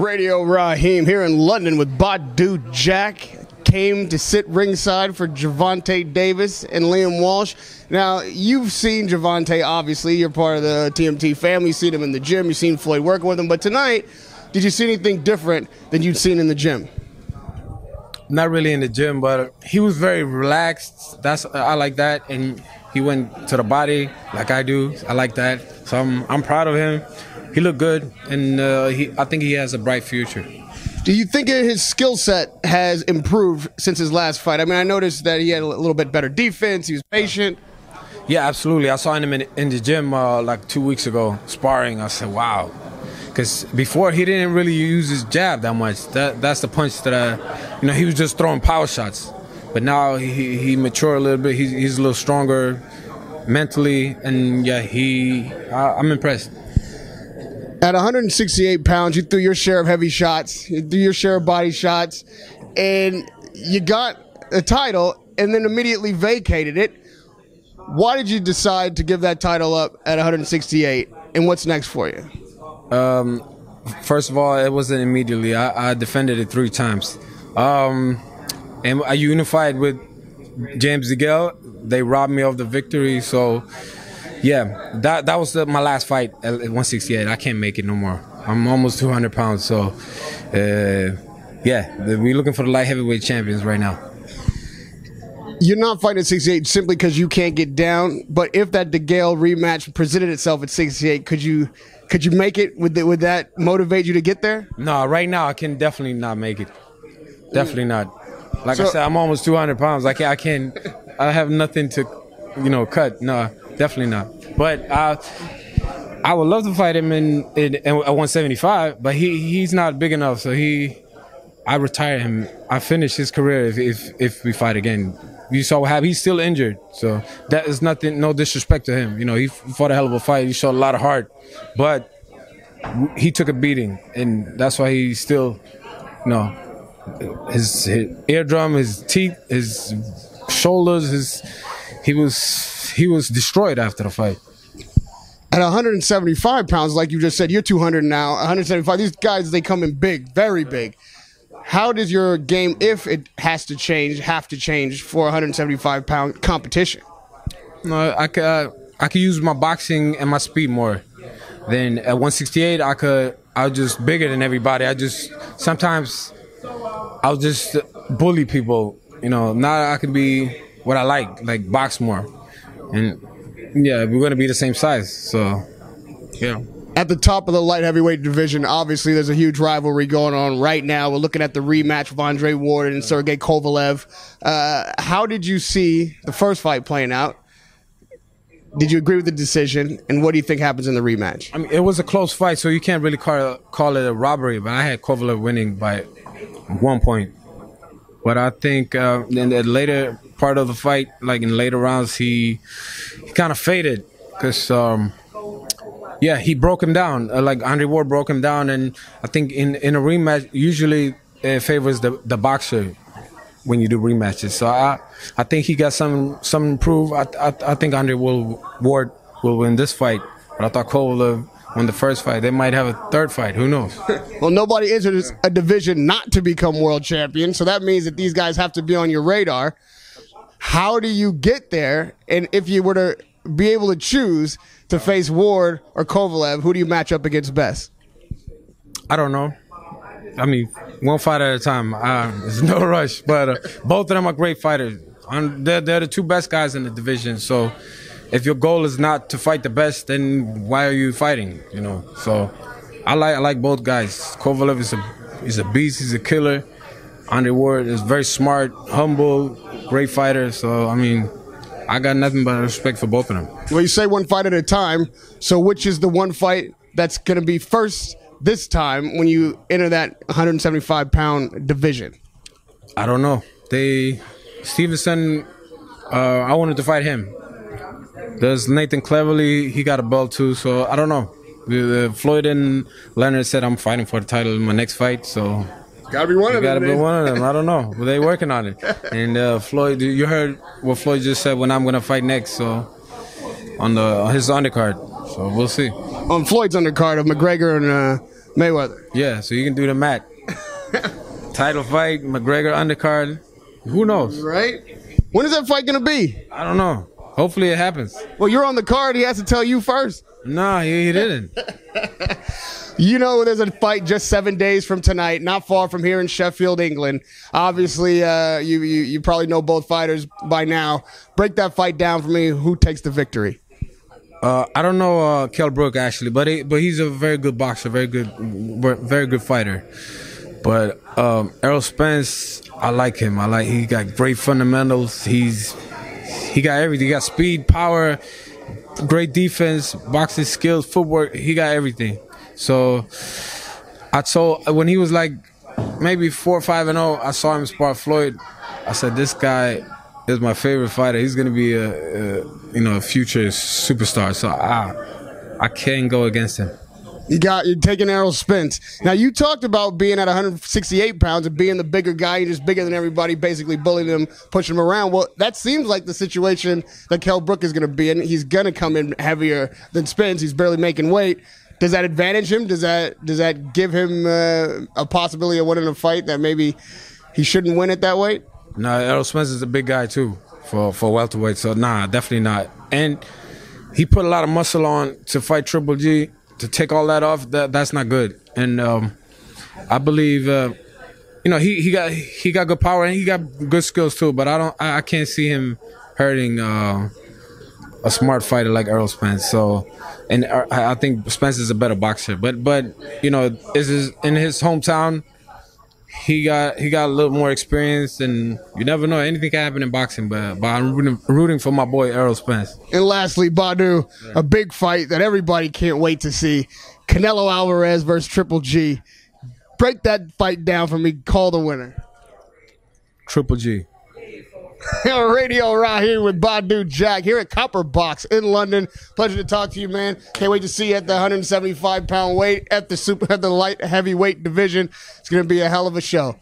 Radio Raheem here in London with Badu Jack. Came to sit ringside for Gervonta Davis and Liam Walsh. Now, you've seen Gervonta, obviously. You're part of the TMT family. You've seen him in the gym. You've seen Floyd working with him. But tonight, did you see anything different than you'd seen in the gym? Not really in the gym, but he was very relaxed. I like that. And he went to the body like I do. I like that. So I'm proud of him. He looked good, and I think he has a bright future. Do you think his skill set has improved since his last fight? I mean, I noticed that he had a little bit better defense. He was patient. Yeah, absolutely. I saw him in the gym like 2 weeks ago, sparring. I said, wow. Because before, he didn't really use his jab that much. That's the punch that he was just throwing power shots. But now he matured a little bit. He's a little stronger mentally. And, yeah, I'm impressed. At 168 pounds, you threw your share of heavy shots, you threw your share of body shots, and you got a title and then immediately vacated it. Why did you decide to give that title up at 168, and what's next for you? First of all, it wasn't immediately. I defended it 3 times. And I unified with James DeGale. They robbed me of the victory, so... Yeah, that was my last fight at 168. I can't make it no more. I'm almost 200 pounds, so yeah, we're looking for the light heavyweight champions right now. You're not fighting at 68 simply because you can't get down, but if that DeGale rematch presented itself at 68, could you make it? Would that motivate you to get there? No, right now I can definitely not make it. Definitely not. Like I said, I'm almost 200 pounds. I have nothing to, cut. No. Definitely not. But I would love to fight him at 175, but he's not big enough. So I retire him. I finish his career if we fight again. You saw what happened. He's still injured, so that is nothing. No disrespect to him. He fought a hell of a fight. He showed a lot of heart, but he took a beating, and that's why he's still, his eardrum, his teeth, his shoulders, he was destroyed after the fight. At 175 pounds, like you just said, you're 200 now. 175. These guys, they come in big, very big. How does your game, if it has to change, have to change for 175-pound competition? No, I could use my boxing and my speed more. Then at 168, I was just bigger than everybody. Sometimes I'll just bully people. Now I can be what I like box more. And yeah, we're going to be the same size, so yeah. At the top of the light heavyweight division, obviously there's a huge rivalry going on right now. We're looking at the rematch of Andre Ward and Sergey Kovalev. How did you see the first fight playing out? Did you agree with the decision? And what do you think happens in the rematch? I mean, it was a close fight, so you can't really call it a robbery, but I had Kovalev winning by 1 point. But I think in the later part of the fight, like in later rounds, he kind of faded because, he broke him down. Like Andre Ward broke him down, and I think in a rematch, usually it favors the boxer when you do rematches. So I think he got some improve. I think Andre Ward will win this fight, but I thought Kovalev won the first fight. They might have a third fight. Who knows? Well, nobody enters a division not to become world champion, so that means that these guys have to be on your radar. How do you get there? And if you were to be able to choose to face Ward or Kovalev, who do you match up against best? I don't know. I mean, one fight at a time. There's no rush, but both of them are great fighters. They're the 2 best guys in the division, so if your goal is not to fight the best, then why are you fighting? So I like both guys. Kovalev is a beast. He's a killer. Andre Ward is very smart, humble, great fighter. So I mean, I got nothing but respect for both of them. Well, you say one fight at a time. So which is the one fight that's going to be first this time when you enter that 175-pound division? I don't know. Stevenson, I wanted to fight him. There's Nathan Cleverly, he got a belt too, so I don't know. Floyd and Leonard said I'm fighting for the title in my next fight, so gotta be one of them. Gotta be one of them. I don't know, but they working on it. And Floyd, you heard what Floyd just said when I'm gonna fight next, so on his undercard. So we'll see. On Floyd's undercard of McGregor and Mayweather. Yeah, so you can do the mat. Title fight, McGregor undercard. Who knows? Right? When is that fight going to be? I don't know. Hopefully it happens. Well, you're on the card. He has to tell you first. No, he didn't. You know, there's a fight just 7 days from tonight, not far from here in Sheffield, England. Obviously, you probably know both fighters by now. Break that fight down for me. Who takes the victory? I don't know Kell Brook actually, but he's a very good boxer, very good fighter. But Errol Spence, I like him. He got great fundamentals. He got everything. He got speed, power, great defense, boxing skills, footwork. He got everything. So I told when he was like maybe 4-5-0, I saw him spar Floyd. I said, this guy is my favorite fighter. He's gonna be a future superstar. So I can't go against him. You're taking Errol Spence. Now, you talked about being at 168 pounds and being the bigger guy. You're just bigger than everybody, basically bullying him, pushing him around. Well, that seems like the situation that Kell Brook is going to be in. He's going to come in heavier than Spence. He's barely making weight. Does that advantage him? Does that give him a possibility of winning a fight that maybe he shouldn't win at that weight? No, Errol Spence is a big guy, too, for welterweight. So, nah, definitely not. And he put a lot of muscle on to fight Triple G. To take all that off, that's not good. And I believe, he got good power and he got good skills too. But I can't see him hurting a smart fighter like Errol Spence. So, and I think Spence is a better boxer. But this is in his hometown. He got a little more experience, and you never know. Anything can happen in boxing, but I'm rooting for my boy Errol Spence. And lastly, Badu, a big fight that everybody can't wait to see. Canelo Alvarez versus Triple G. Break that fight down for me. Call the winner. Triple G. Radio right here with Badu Jack here at Copper Box in London. Pleasure to talk to you, man. Can't wait to see you at the 175-pound weight at the light heavyweight division. It's going to be a hell of a show.